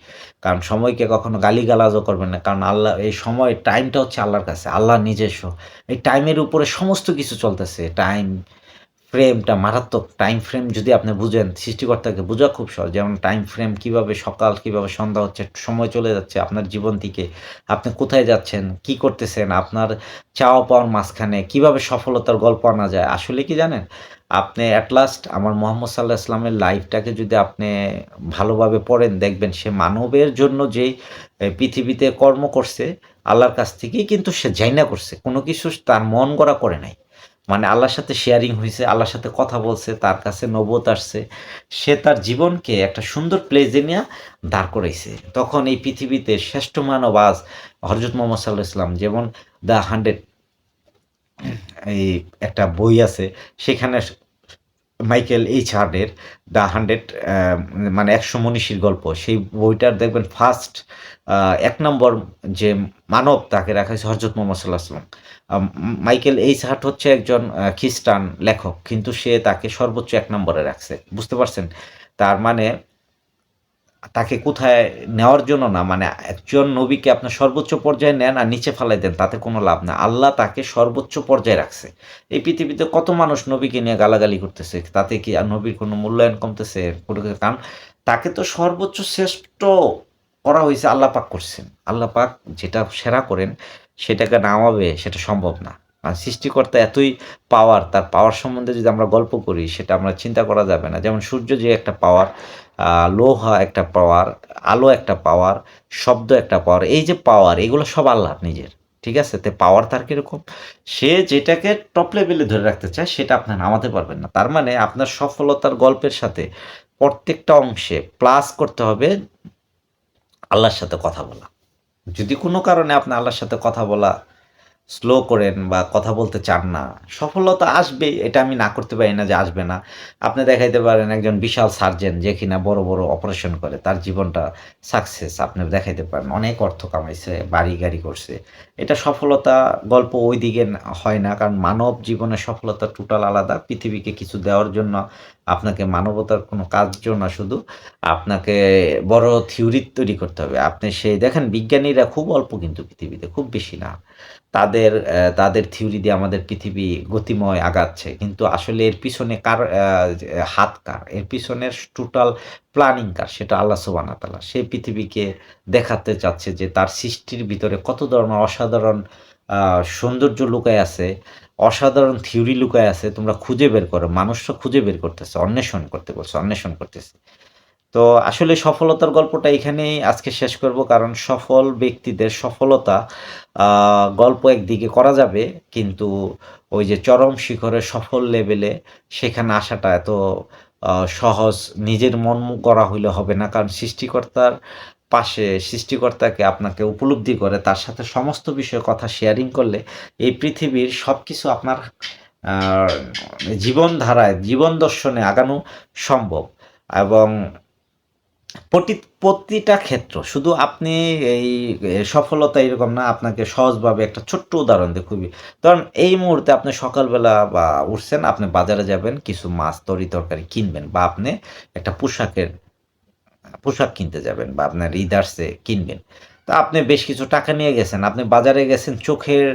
কারণ সময়কে কখনো গালিগালাজও করবেন না। কারণ আল্লাহ এই সময় টাইমটা হচ্ছে আল্লাহর কাছে, আল্লাহর নিজস্ব। এই টাইমের উপরে সমস্ত কিছু চলতেছে। টাইম ফ্রেমটা মারাত্মক। টাইম ফ্রেম যদি আপনি বুঝেন, সৃষ্টিকর্তাকে বোঝা খুব সহজ। যেমন টাইম ফ্রেম কিভাবে সকাল, কিভাবে সন্ধ্যা হচ্ছে, সময় চলে যাচ্ছে আপনার জীবন থেকে। আপনি কোথায় যাচ্ছেন, কি করতেছেন, আপনার চাওয়া পাওয়ার মাঝখানে কিভাবে সফলতার গল্প আনা যায়। আসলে কি জানেন? আপনি এট লাস্ট আমার মোহাম্মদ সাল্লাল্লাহু আলাইহি ওয়াসাল্লামের লাইফটাকে যদি আপনি ভালোভাবে পড়েন, দেখবেন সে মানবের জন্য যেই পৃথিবীতে কর্ম করছে, আল্লাহর কাছ থেকেই কিন্তু সে যাইনা করছে। কোনো কিছু তার মন গড়া করে নাই। মানে আল্লাহর সাথে শেয়ারিং হইছে, আল্লাহর সাথে কথা বলছে, তার কাছে নবুয়ত আসছে। সে তার জীবনকে একটা সুন্দর প্লেজে নিয়া দাঁড় করাইছে। তখন এই পৃথিবীতে শ্রেষ্ঠ মানব আজ হযরত মুহাম্মদ সাল্লাল্লাহু আলাইহি ওয়াসাল্লাম। যেমন দ্য 100 এই একটা বই আছে, সেখানে মাইকেল এইচ হার্ডের দ্য 100 মানে ১০০ মনীষীর গল্প। সেই বইটার দেখবেন ফার্স্ট ১ নম্বর যে মানব তাকে রাখা হয়েছে হযরত মুহাম্মদ সাল্লাল্লাহু আলাইহি ওয়াসাল্লাম। মাইকেল এইচ হার্ট হচ্ছে একজন খ্রিস্টান লেখক। কিন্তু সে তাকে সর্বোচ্চ ১ নম্বরে রাখছে। বুঝতে পারছেন? তার মানে তাকে কোথায় নেওয়ার জন্য না, মানে একজন নবীকে আপনার সর্বোচ্চ পর্যায়ে নেন আর নিচে ফালাই দেন, তাতে কোনো লাভ না। আল্লাহ তাকে সর্বোচ্চ পর্যায়ে রাখছে। এই পৃথিবীতে কত মানুষ নবীকে নিয়ে গালাগালি করতেছে। তাতে কি আর নবীর কোনো মূল্যায়ন কমতেছে? কোনো কিছু, কারণ তাকে তো সর্বোচ্চ শ্রেষ্ঠ করা হইছে, আল্লাহ পাক করছেন। আল্লাহ পাক যেটা সেরা করেন সেটাকে নামাবে সেটা সম্ভব না। আর সৃষ্টিকর্তা এতই পাওয়ার, তার পাওয়ার সম্বন্ধে যদি আমরা গল্প করি সেটা আমরা চিন্তা করা যাবে না। যেমন সূর্য যে একটা পাওয়ার, লোহা একটা পাওয়ার, আলো একটা পাওয়ার, শব্দ একটা পাওয়ার। এই যে পাওয়ার, এগুলো সব আল্লাহর নিজের। ঠিক আছে? তো পাওয়ার তার কিরকম? সে যেটাকে টপ লেভেলে ধরে রাখতে চায় সেটা আপনি নামাতে পারবেন না। তার মানে আপনার সফলতার গল্পের সাথে প্রত্যেকটা অংশে প্লাস করতে হবে আল্লাহর সাথে কথা বলা। যদি কোনো কারণে আপনি আল্লাহর সাথে কথা বলা স্লো করেন বা কথা বলতে চান না, সফলতা আসবেই, এটা আমি না করতে পারি না যে আসবে না। আপনি দেখাইতে পারেন একজন বিশাল সার্জন যে কিনা বড়, বড় অপারেশন করে। তার জীবনটা সাকসেস আপনি দেখাইতে পারেন। অনেক অর্থ কামাইছে, বাড়ি-গাড়ি করছে। এটা সফলতা গল্প ওইদিকে হয় না। কারণ মানব জীবনের সফলতা টোটাল আলাদা। পৃথিবীকে কিছু দেওয়ার জন্য আপনাকে মানবতার কোনো কার্য না শুধু, আপনাকে বড় থিওরি তৈরি করতে হবে। আপনি সেই দেখেন বিজ্ঞানীরা খুব অল্প কিন্তু পৃথিবীতে, খুব বেশি না। তাদের থিওরি দিয়ে আমাদের পৃথিবী গতিময় আগাচ্ছে। কিন্তু আসলে এর পিছনে কার হাত কার? এর পিছনের টোটাল প্ল্যানিং কার? সেটা আল্লাহ সুবহানাহু ওয়া তাআলা। সে পৃথিবীকে দেখাতে চাচ্ছে যে তার সৃষ্টির ভিতরে কত ধরনের অসাধারণ আ সৌন্দর্য লুকায় আছে, অসাধারণ থিওরি লুকায় আছে। তোমরা খুঁজে বের করো। মানুষরা খুঁজে বের করতেছে, অন্বেষণ করতে বলছে, অন্বেষণ করতেছে। তো আসলে সফলতার গল্পটা এখানেই আজকে শেষ করব। কারণ সফল ব্যক্তিদের সফলতা আ গল্প একদিকে করা যাবে, কিন্তু ওই যে চরম শিখরে সফল লেভেলে সেখানে আসাটা এত আ সহজ নিজের মন গড়া হইলে হবে না। কারণ সৃষ্টিকর্তার পাশে সৃষ্টিকর্তাকে আপনাকে উপলব্ধি করে তার সাথে সমস্ত বিষয়ে কথা শেয়ারিং করলে এই পৃথিবীর সবকিছু আপনার আ জীবনধারায়, জীবন দর্শনে আগানো সম্ভব। এবং প্রতিটা ক্ষেত্র শুধু আপনি এই সফলতা এরকম না, আপনাকে সহজভাবে একটা ছোট্ট উদাহরণ দেই খুবই। ধরেন এই মুহূর্তে আপনি সকালবেলা বা উঠছেন, আপনি বাজারে যাবেন, কিছু মাছ তরি-তরকারি কিনবেন বা আপনি একটা পোশাক কিনতে যাবেন বা আপনার ঈদ আসছে কিনবেন। তো আপনি বেশ কিছু টাকা নিয়ে গেছেন। আপনি বাজারে গেছেন চোখের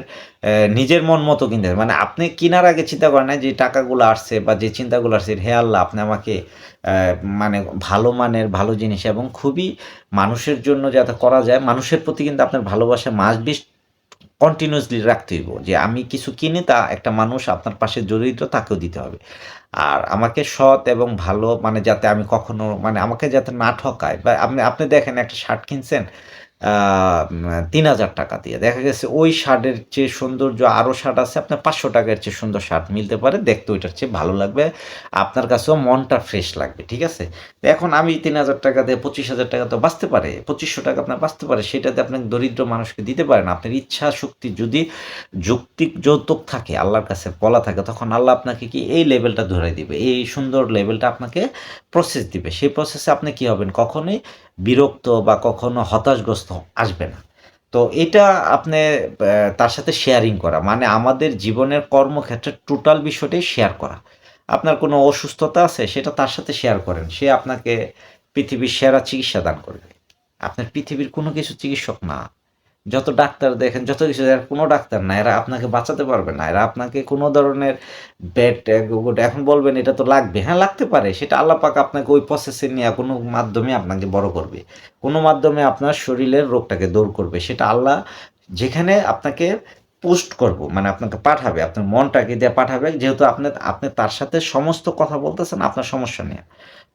নিজের মন মতো কিনতে, মানে আপনি কিনার আগে চিন্তা করেন নাই যে টাকাগুলো আসছে বা যে চিন্তাগুলো আসছে, হে আল্লাহ আপনি আমাকে অ্যা মানে ভালো মানের ভালো জিনিস এবং খুবই মানুষের জন্য যাতে করা যায়, মানুষের প্রতি কিন্তু আপনার ভালোবাসা মাস্ট বি কন্টিনিউয়াসলি রাখতে হইব। যে আমি কিছু কিনি তা একটা মানুষ আপনার পাশে জড়িত তাকেও দিতে হবে। আর আমাকে সৎ এবং ভালো, মানে যাতে আমি কখনো, মানে আমাকে যাতে না ঠকায়, বা আপনি দেখেন একটা শার্ট কিনছেন আ ৳৩,০০০ দিয়ে। দেখা গেছে ওই শার্টের চেয়ে সৌন্দর্য আরো শার্ট আছে আপনার ৳৫০০ র চেয়ে সুন্দর শার্ট মিলতে পারে। দেখতে ওইটার চেয়ে ভালো লাগবে। আপনার কাছেও মনটা ফ্রেশ লাগবে। ঠিক আছে? তো এখন আমি ৳৩,০০০ দিয়ে ৳২৫,০০০ তো বাঁচতে পারে। ৳২৫০০ আপনার বাঁচতে পারে। সেটাতে আপনি দরিদ্র মানুষকে দিতে পারেন। আপনার ইচ্ছা শক্তি যদি যৌক্তিক যৌতুক থাকে, আল্লাহর কাছে বলা থাকে, তখন আল্লাহ আপনাকে কি এই লেভেলটা ধরাই দিবে। এই সুন্দর লেভেলটা আপনাকে প্রসেস দিবে। সেই প্রসেসে আপনি কি হবেন? কখনোই বিরক্ত বা কখনো হতাশগ্রস্ত আসবে না। তো এটা আপনি তার সাথে শেয়ারিং করা। মানে আমাদের জীবনের কর্মক্ষেত্রে টোটাল বিষয়টাই শেয়ার করা। আপনার কোনো অসুস্থতা আছে সেটা তার সাথে শেয়ার করেন। সে আপনাকে পৃথিবীর সেরা চিকিৎসা দান করবে। আপনার পৃথিবীর কোনো কিছু চিকিৎসক না। যত ডাক্তার দেখেন, যত কিছু দেখেন, কোনো ডাক্তার না। এরা আপনাকে বাঁচাতে পারবে না। এরা আপনাকে কোনো ধরনের বেড এখন বলবেন এটা তো লাগবে। হ্যাঁ, লাগতে পারে। সেটা আল্লাহ পাক আপনাকে ওই প্রসেসে নিয়ে কোনো মাধ্যমে আপনাকে বড় করবে। কোনো মাধ্যমে আপনার শরীরের রোগটাকে দূর করবে। সেটা আল্লাহ যেখানে আপনাকে পোস্ট করব, মানে আপনাকে পাঠাবে, আপনার মনটাকে দিয়ে পাঠাবে। যেহেতু আপনি তার সাথে সমস্ত কথা বলতেছেন আপনার সমস্যা নিয়ে।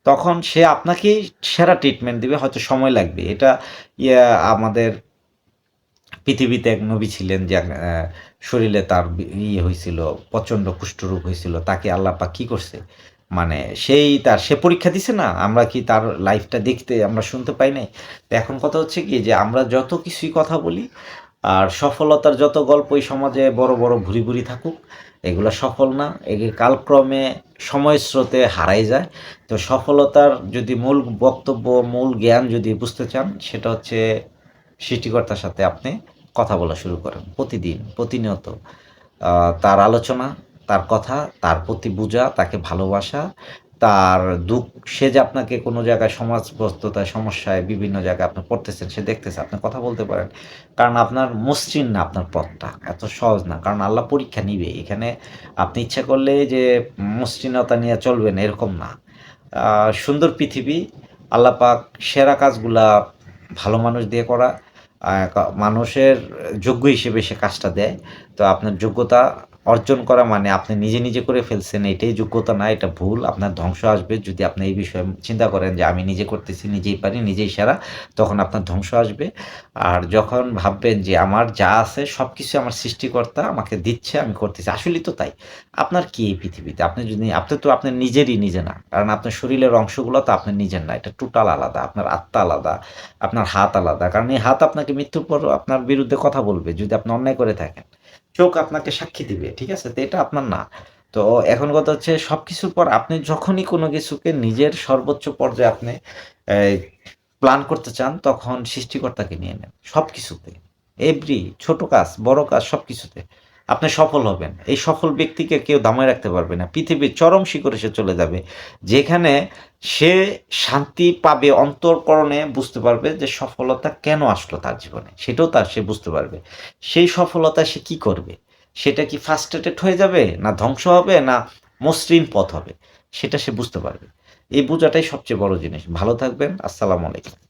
তখন সে আপনাকেই সেরা ট্রিটমেন্ট দিবে। হয়তো সময় লাগবে। এটা আমাদের পৃথিবীতে এক নবী ছিলেন যে শরীরে তার ইয়ে হয়েছিল, প্রচণ্ড কুষ্ঠরোগ হয়েছিল। তাকে আল্লাহ পাক কি করছে? মানে সে পরীক্ষা দিছে না? আমরা কি তার লাইফটা দেখতে আমরা শুনতে পাই নাই? তো এখন কথা হচ্ছে কি যে আমরা যত কিছুই কথা বলি আর সফলতার যত গল্প এই সমাজে বড়, বড় ভুরি, ভুরি থাকুক, এগুলা সফল না। কালক্রমে সময়ের স্রোতে হারাই যায়। তো সফলতার যদি মূল বক্তব্য, মূল জ্ঞান যদি বুঝতে চান সেটা হচ্ছে সৃষ্টিকর্তার সাথে আপনি কথা বলা শুরু করেন। প্রতিদিন, প্রতিনিয়ত তার আলোচনা, তার কথা, তার প্রতি বুঝা, তাকে ভালোবাসা, তার দুঃখ, সে যে আপনাকে কোনো জায়গায় সমাজবদ্ধতায়, সমস্যায় বিভিন্ন জায়গায় আপনি পড়তেছেন, সে দেখতেছে, আপনি কথা বলতে পারেন। কারণ আপনার মসৃণ না আপনার পথটা, এত সহজ না। কারণ আল্লাহ পরীক্ষা নিবে। এখানে আপনি ইচ্ছা করলে যে মসৃণতা নিয়ে চলবেন এরকম না। সুন্দর পৃথিবী, আল্লাহ পাক সেরা কাজগুলা ভালো মানুষ দিয়ে করা। মানুষের যোগ্য হিসেবে সে কাজটা দেয়। তো আপনার যোগ্যতা অর্জন করা মানে আপনি নিজে, নিজে করে ফেলছেন এটাই যোগ্যতা না, এটা ভুল। আপনার ধ্বংস আসবে যদি আপনি এই বিষয়ে চিন্তা করেন যে আমি নিজে করতেছি, নিজেই পারি, নিজেই সেরা, তখন আপনার ধ্বংস আসবে। আর যখন ভাববেন যে আমার যা আছে সবকিছু আমার সৃষ্টিকর্তা আমাকে দিচ্ছে, আমি করতেছি। আসলেই তো তাই। আপনার কি এই পৃথিবীতে? আপনি তো আপনার নিজেরই নিজে না। কারণ আপনার শরীরের অংশগুলো তো আপনার নিজের না। এটা টোটাল আলাদা। আপনার আত্মা আলাদা, আপনার হাত আলাদা। কারণ এই হাত আপনাকে মৃত্যুর পর আপনার বিরুদ্ধে কথা বলবে যদি আপনি অন্যায় করে থাকেন। চোখ আপনাকে সাক্ষী দিবে। ঠিক আছে? তো এটা আপনার না। তো এখন কথা হচ্ছে সবকিছুর পর আপনি যখনই কোনো কিছুকে নিজের সর্বোচ্চ পর্যায়ে আপনি এই প্ল্যান করতে চান তখন সৃষ্টিকর্তাকে নিয়ে নেন। সবকিছুতে। ছোট কাজ, বড় কাজ সবকিছুতে। আপনি সফল হবেন। এই সফল ব্যক্তিকে কেউ দমায় রাখতে পারবে না। পৃথিবীর চরম শিখরে সে চলে যাবে। যেখানে সে শান্তি পাবে অন্তঃকরণে, বুঝতে পারবে যে সফলতা কেন আসলো তার জীবনে। সেটাও সে বুঝতে পারবে। সেই সফলতা সে কি করবে? সেটা কি ফ্রাস্ট্রেটেড হয়ে যাবে? না ধ্বংস হবে? না মসৃণ পথ হবে? সেটা সে বুঝতে পারবে। এই বোঝাটাই সবচেয়ে বড় জিনিস। ভালো থাকবেন। আসসালামু আলাইকুম।